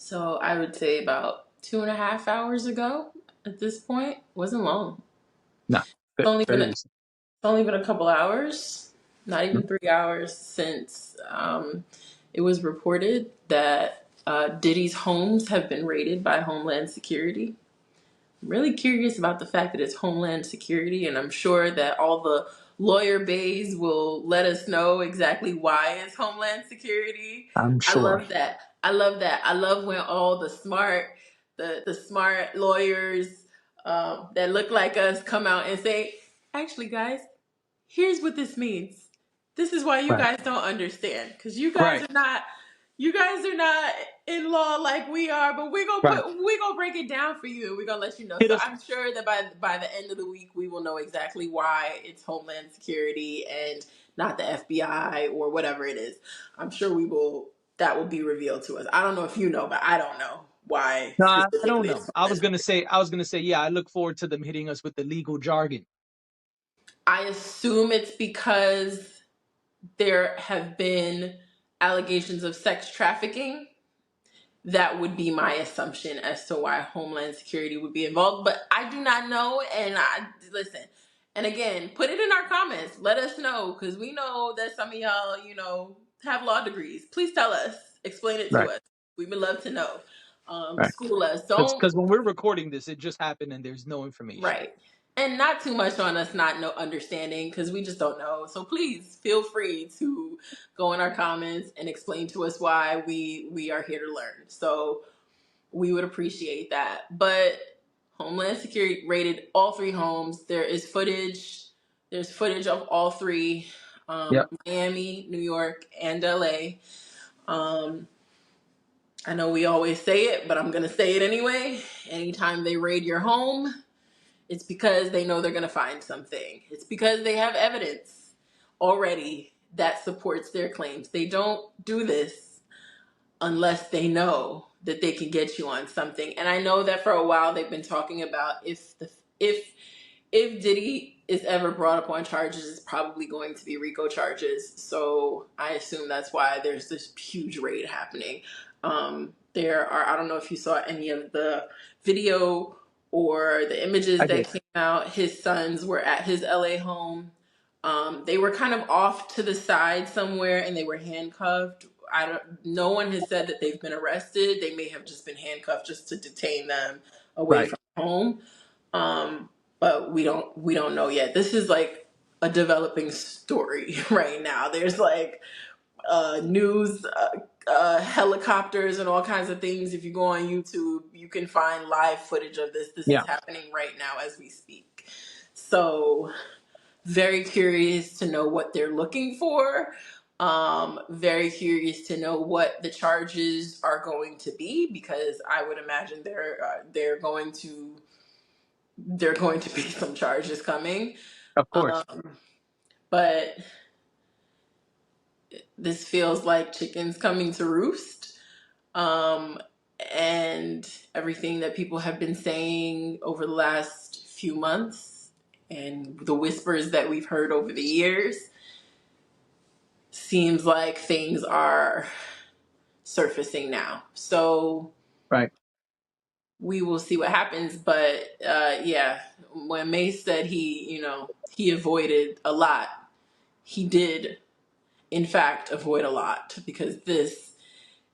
So I would say about 2.5 hours ago at this point. Wasn't long. No, It's only been very a, it's recent. only been a couple hours, not even 3 hours since it was reported that Diddy's homes have been raided by Homeland Security. I'm really curious about the fact that it's Homeland Security, and I'm sure that all the lawyer bays will let us know exactly why it's Homeland Security. I'm I sure. love that. I love that. I love when all the smart lawyers that look like us come out and say, "Actually, guys, here's what this means. This is why you Right. guys don't understand, because you guys Right. are not in law like we are, but Right. we're gonna break it down for you. We're gonna let you know." Hit So us. I'm sure that by the end of the week we will know exactly why it's Homeland Security and not the FBI or whatever it is. I'm sure we will that will be revealed to us. I don't know if you know, but I don't know why No, I don't specifically know. it's Homeland Security. I was gonna say, yeah, I look forward to them hitting us with the legal jargon. I assume it's because there have been allegations of sex trafficking. That would be my assumption as to why Homeland Security would be involved. But I do not know. And I listen. And again, put it in our comments. Let us know, because we know that some of y'all, have law degrees. Please tell us. Explain it to Right. us. We would love to know. Right. School us. Don't. Because when we're recording this, it just happened and there's no information. Right. And not too much on us not no understanding, because we just don't know. So please feel free to go in our comments and explain to us why we are here to learn. So we would appreciate that. But Homeland Security raided all three homes. There is footage. There's footage of all three, Yep. Miami, New York, and LA. I know we always say it, but I'm going to say it anyway. Anytime they raid your home, it's because they know they're going to find something. It's because they have evidence already that supports their claims. They don't do this unless they know that they can get you on something. And I know that for a while they've been talking about if Diddy is ever brought up on charges, it's probably going to be RICO charges. So I assume that's why there's this huge raid happening. There are, I don't know if you saw any of the video or the images I that did. came out. His sons were at his LA home. They were kind of off to the side somewhere and they were handcuffed. No one has said that they've been arrested. They may have just been handcuffed just to detain them away Right. from home. But we don't know yet. This is like a developing story right now. There's like news helicopters and all kinds of things. If you go on YouTube, you can find live footage of this. This Yeah. is happening right now as we speak. So very curious to know what they're looking for. Very curious to know what the charges are going to be, because I would imagine there are going to be some charges coming. Of course. Um, but this feels like chickens coming to roost. Um, and everything that people have been saying over the last few months and the whispers that we've heard over the years seems like things are surfacing now. So Right. we will see what happens. But yeah, when Mace said he avoided a lot, he did in fact avoid a lot, because this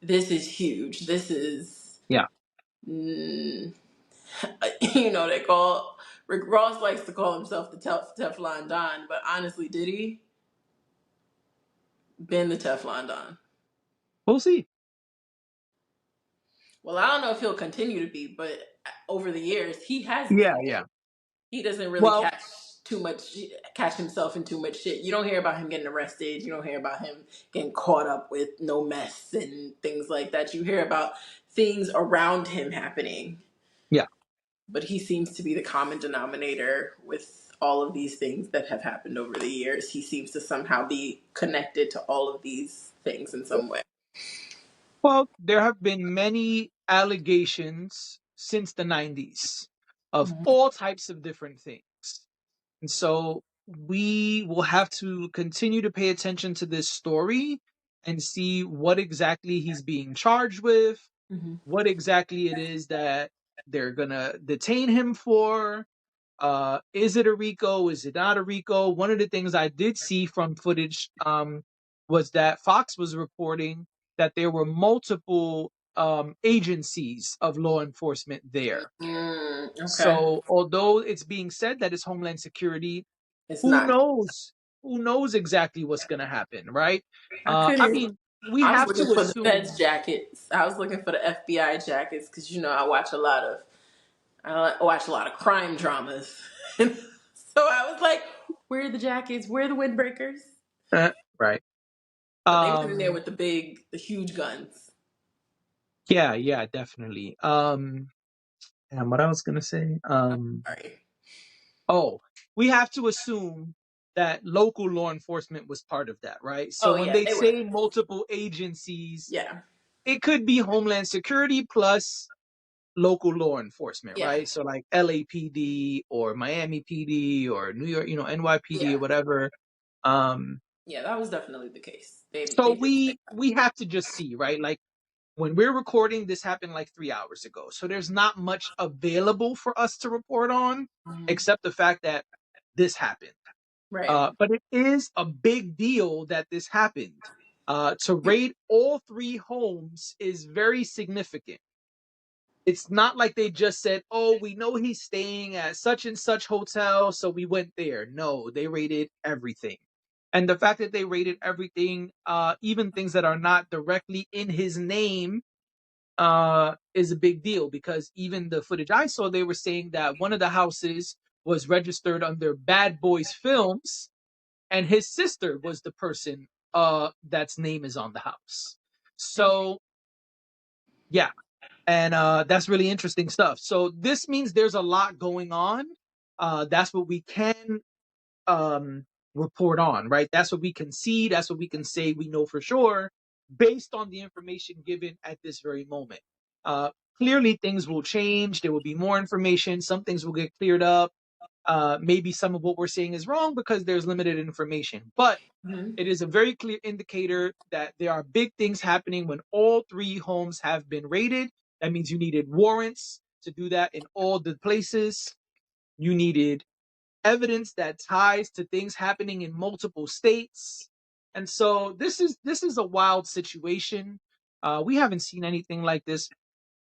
is huge. This is Yeah. mm, they call Rick Ross likes to call himself the Teflon Don, but honestly, did he been the Teflon Don? We'll see. Well, I don't know if he'll continue to be, but over the years he has Yeah. been. Yeah. He doesn't really Well, catch himself in too much shit. You don't hear about him getting arrested. You don't hear about him getting caught up with no mess and things like that. You hear about things around him happening, yeah. but he seems to be the common denominator with all of these things that have happened over the years. He seems to somehow be connected to all of these things in some way. Well, there have been many allegations since the 90s of Mhm. all types of different things. And so we will have to continue to pay attention to this story and see what exactly he's being charged with, Hmm. what exactly it is that they're gonna detain him for. Is it a RICO? Is it not a RICO? One of the things I did see from footage was that Fox was reporting that there were multiple agencies of law enforcement there. Okay. So although it's being said that it's Homeland Security, It's who not. knows? Who knows exactly what's going to happen, right? I I couldn't. mean, we I was have looking to for the Feds assume. jackets. I was looking for the FBI jackets because I watch a lot of crime dramas, and so I was like, "Where are the jackets? Where are the windbreakers?" Right. But they were in there Um, with the huge guns. yeah, yeah, definitely. And what I was gonna say, Sorry. oh, we have to assume that local law enforcement was part of that, right? So Oh when yeah, they they were. say multiple agencies, Yeah, it could be Homeland Security plus local law enforcement, yeah, right? So like LAPD or Miami PD or New York, NYPD or yeah, whatever. Um, yeah. That was definitely the case. so They did say we have to just see, right? Like when we're recording, this happened like 3 hours ago. So there's not much available for us to report on, that. Hmm. except the fact that this happened. Right. But it is a big deal that this happened. To raid all three homes is very significant. It's not like they just said, "Oh, we know he's staying at such and such hotel, so we went there." No, they raided everything. And the fact that they raided everything, even things that are not directly in his name, is a big deal because even the footage I saw, they were saying that one of the houses was registered under Bad Boys Films, and his sister was the person that's name is on the house. So yeah, and that's really interesting stuff. So this means there's a lot going on. That's what we can um, report on, right? That's what we can see. That's what we can say we know for sure based on the information given at this very moment. Uh, Clearly, things will change. There will be more information. Some things will get cleared up. Maybe some of what we're saying is wrong because there's limited information. But Hmm. it is a very clear indicator that there are big things happening when all three homes have been raided. That means you needed warrants to do that in all the places. You needed evidence that ties to things happening in multiple states. And so this is a wild situation. We haven't seen anything like this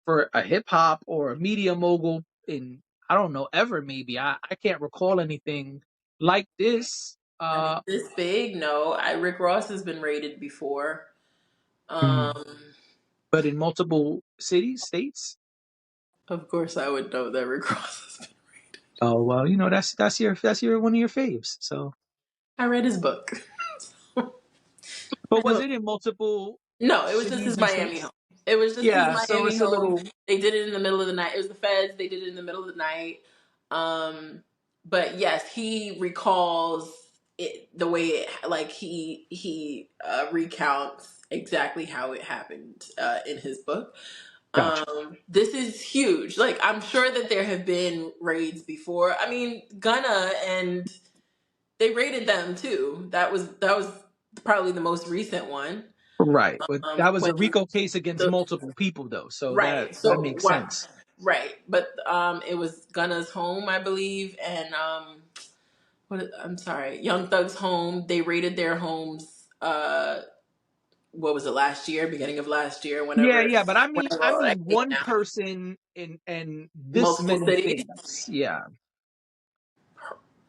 for a hip hop or a media mogul in, I don't know, ever maybe. I can't recall anything like this. I mean, this big? No, Rick Ross has been raided before. Mm. Um, But in multiple cities, states. of course, I would know that Rick Ross has been raided. Oh well, that's your one of your faves. So, I read his book. I but was know. it in multiple No, it was just his cities and Miami states? home. It was just his Yeah, so Miami it's a home. little They did it in the middle of the night. It was the feds. They did it in the middle of the night. Um, but yes, he recalls it the way like he recounts exactly how it happened in his book. gotcha. This is huge. Like I'm sure that there have been raids before. I mean, Gunna and they raided them too. That was probably the most recent one. Right, but that was When a RICO case against the multiple people, though, so that right, that so makes what? sense. Right, but it was Gunna's home, I believe, and I'm sorry, Young Thug's home. They raided their homes. What was it last year? Beginning of last year, Yeah, yeah, but I mean, whenever I all that mean, came one out. person in this Multiple many cities, things. Yeah,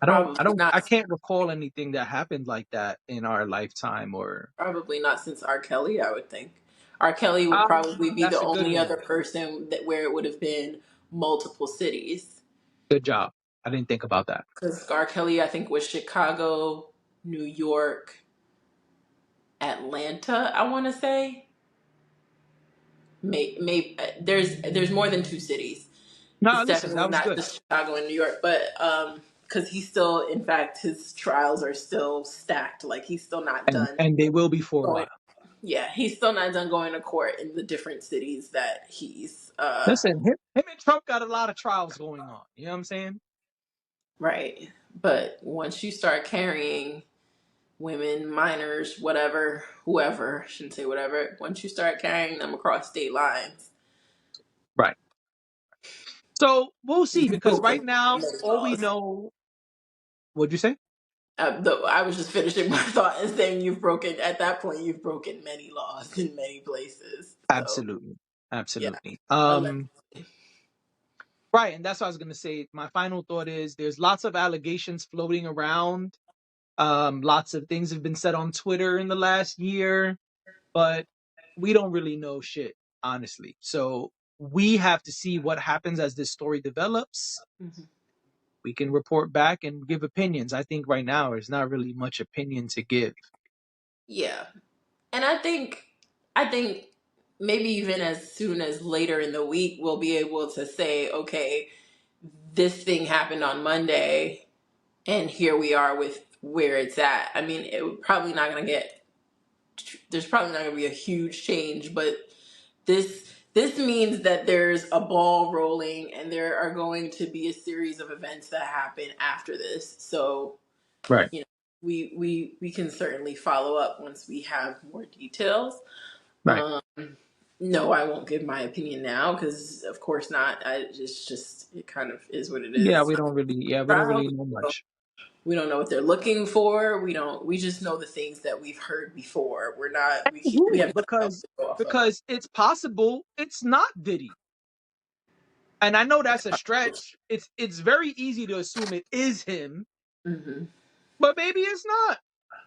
I don't, I probably don't, I not. can't recall anything that happened like that in our lifetime. Or Probably not since R. Kelly. I would think R. Kelly would probably be the that's a good only other one. person that where it would have been multiple cities. Good job. I didn't think about that. Because R. Kelly, I think, was Chicago, New York, Atlanta. I want to say, maybe there's more than two cities. No, It's listen, definitely that was not good. just Chicago and New York, but because he's still, in fact, his trials are still stacked. Like he's still not done And they will be for a going. while. Yeah, he's still not done going to court in the different cities that he's Listen, him and Trump got a lot of trials going on. You know what I'm saying? right. But once you start carrying women, minors, whatever, whoever, I shouldn't say whatever, once you start carrying them across state lines, So we'll see, You've because broken right now many all we laws. know. What'd you say? I was just finishing my thought and saying at that point, you've broken many laws in many places. So, Absolutely, yeah. absolutely. Allegedly. Right, and that's what I was gonna say. My final thought is there's lots of allegations floating around. Lots of things have been said on Twitter in the last year, but we don't really know shit, honestly. So we have to see what happens as this story develops. Mhm. We can report back and give opinions. I think right now there's not really much opinion to give. Yeah. And I think maybe even as soon as later in the week, we'll be able to say, okay, this thing happened on Monday, and here we are with where it's at. I mean, probably not going to get, there's probably not going to be a huge change, but this means that there's a ball rolling, and there are going to be a series of events that happen after this. So, Right, you know, we can certainly follow up once we have more details. right. Um, no, I won't give my opinion now because, of course, not. It's just it kind of is what it Yeah, is. we don't Trial. really know much. We don't know what they're looking for. We don't. We just know the things that we've heard before. We're not. We Who? have nothing else to go off of. Because it's possible it's not Diddy. And I know that's a stretch. It's very easy to assume it is him, Hmm. but maybe it's not.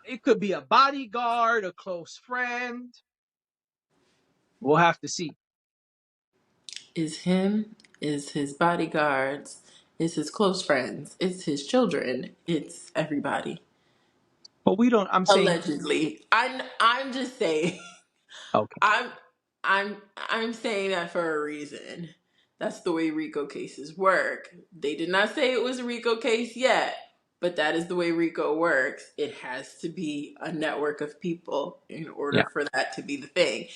It could be a bodyguard, a close friend. We'll have to see. Is him? Is his bodyguards? Is his close friends? It's his children. It's everybody. But we don't. I'm saying Allegedly, I'm just saying. okay. I'm I'm saying that for a reason. That's the way RICO cases work. They did not say it was a RICO case yet, but that is the way RICO works. It has to be a network of people in order Yeah, for that to be the thing.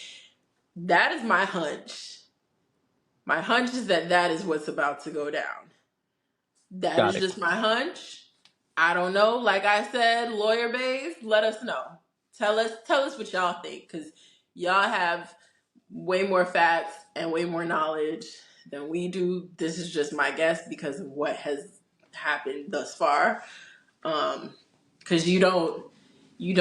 That is my hunch. My hunch is that that is what's about to go down. That got is it. just my hunch. I don't know. Like I said, lawyer bays, let us know. Tell us what y'all think, because y'all have way more facts and way more knowledge than we do. This is just my guess because of what has happened thus far. Because you don't, you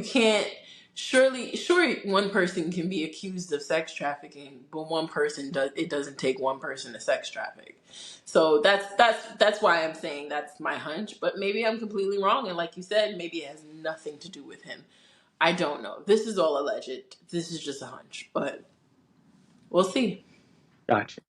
can't. Surely, sure, one person can be accused of sex trafficking, but one person does. It doesn't take one person to sex traffic. So that's why I'm saying that's my hunch. But maybe I'm completely wrong, and like you said, maybe it has nothing to do with him. I don't know. This is all alleged. This is just a hunch, but we'll see. Gotcha.